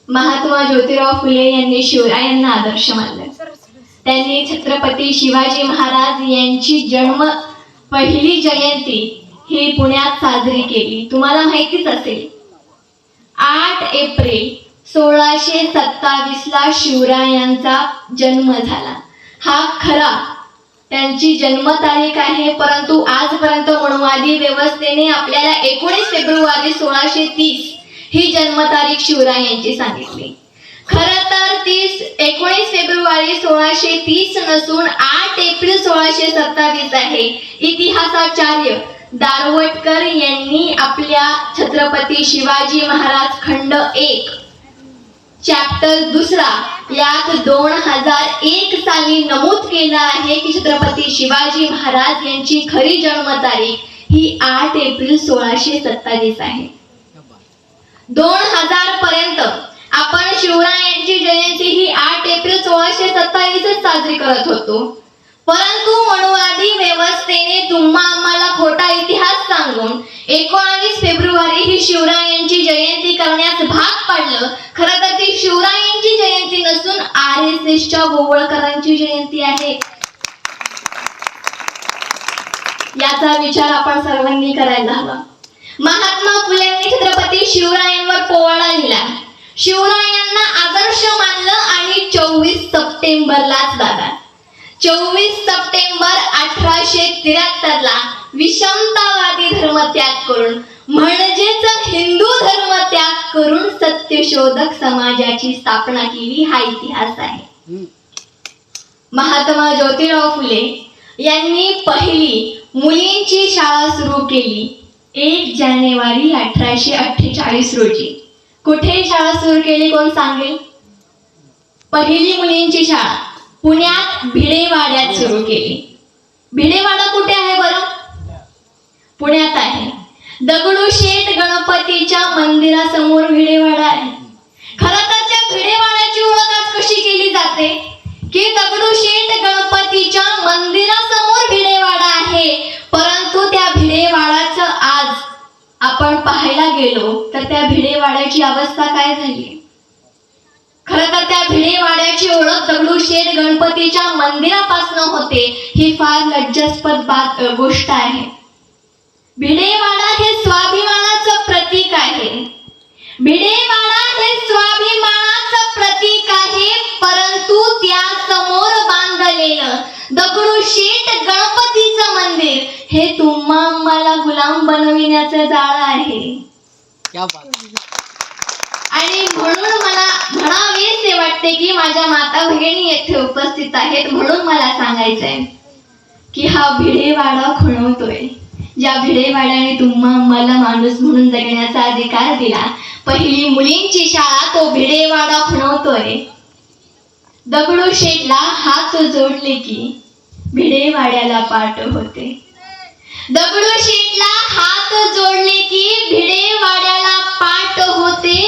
महात्मा ज्योतिराव फुले यांनी शिवरायांना आदर्श मानले. त्यांनी छत्रपती शिवाजी महाराज यांची पहिली जयंती ही पुण्यात साजरी केली. तुम्हाला माहितीच असेल 8 एप्रिल 1627 ला शिवरायांचा जन्म झाला. हा खरा त्यांची जन्मतारीख आहे, परंतु आजपर्यंत मनुवादी व्यवस्थेने आपल्याला 19 फेब्रुवारी 1630 ही जन्मतारीख शिवरायांची सांगितली. खरं तर 19 फेब्रुवारी 1630 नसून 8 एप्रिल 1627 आहे. इतिहासाचार्य दारवटकर यांनी आपल्या छत्रपती शिवाजी महाराज खंड 1 चॅप्टर 2 यात 2001 साली नमूद केलं आहे की छत्रपती शिवाजी महाराज यांची खरी जन्मतारीख ही 8 एप्रिल 1627 आहे. 2000 पर्यंत आपण शिवरायांची जयंती ही 8 एप्रिल 1627 साजरी करत होतो, परंतु मनुवादी व्यवस्थेने तुम्हा आम्हाला खोटा इतिहास सांगून 19 फेब्रुवारी ही शिवरायांची जयंती करण्यास भाग पाडलं. खरं तर ती शिवरायांची जयंती नसून RSSच्या गोवळकरांची जयंती आहे. याचा विचार आपण सर्वांनी करायला हवा. महात्मा फुलेंनी छत्रपती शिवरायांवर पोवाडा लिहिला. शिवरायांना आदर्श मानलं आणि 24 सप्टेंबरलाच दादा 24 सप्टेंबर 1873 ला विषमतावादी धर्मत्याग करून म्हणजेच हिंदू धर्मत्याग करून सत्यशोधक समाजाची स्थापना केली. हा इतिहास आहे. महात्मा ज्योतिराव फुले यांनी पहिली मुलींची शाळा सुरू केली 1 जानेवारी 1848 रोजी. कुठे शाळा सुरू केली कोण सांगेल? पहिली मुलींची शाळा पुण्यात भिडेवाड्यात सुरू केली. भिडेवाडा कुठे आहे बरं? पुण्यात आहे. दगडूशेठ गणपतीच्या मंदिरासमोर भिडेवाडा आहे. खरं तर त्या भिडेवाड्याची ओळख आज कशी केली जाते की दगडूशेठ गणपतीच्या मंदिरासमोर भिडेवाडा आहे, परंतु त्या भिडेवाड्याचं आज आपण पाहायला गेलो तर त्या भिडेवाड्याची अवस्था काय झाली? खरं तर त्या भिडेवाड्याची ओळख दगडूशेठ गणपतीच्या मंदिरापासून होते. ही फार लज्जास्पद गोष्ट आहे. भिडेवाडा हे स्वाभिमानाचं प्रतीक आहे. भिडेवाडा हे स्वाभिमानाचं प्रतीक आहे, परंतु त्या समोर बांधलेलं दगडूशेठ गणपतीचं मंदिर हे तुम्हा आम्हाला गुलाम बनविण्याचं जाळ आहे. आणि म्हणून मला म्हणावेसे वाटते की माझ्या माता भगिनी येथे उपस्थित आहेत, म्हणून मला सांगायचंय की हा भिडेवाडा खुणवतोय. ज्या भिडेवाड्याने तुम्हा आम्हाला माणूस म्हणून जगण्याचा अधिकार दिला, पहिली मुलींची शाळा, तो भिडेवाडा खुणवतोय. दगडूशेठला हात जोडले की भिडेवाड्याला पाठ होते. दगडूशेठला हात जोडले की भिडेवाड्याला पाठ होते.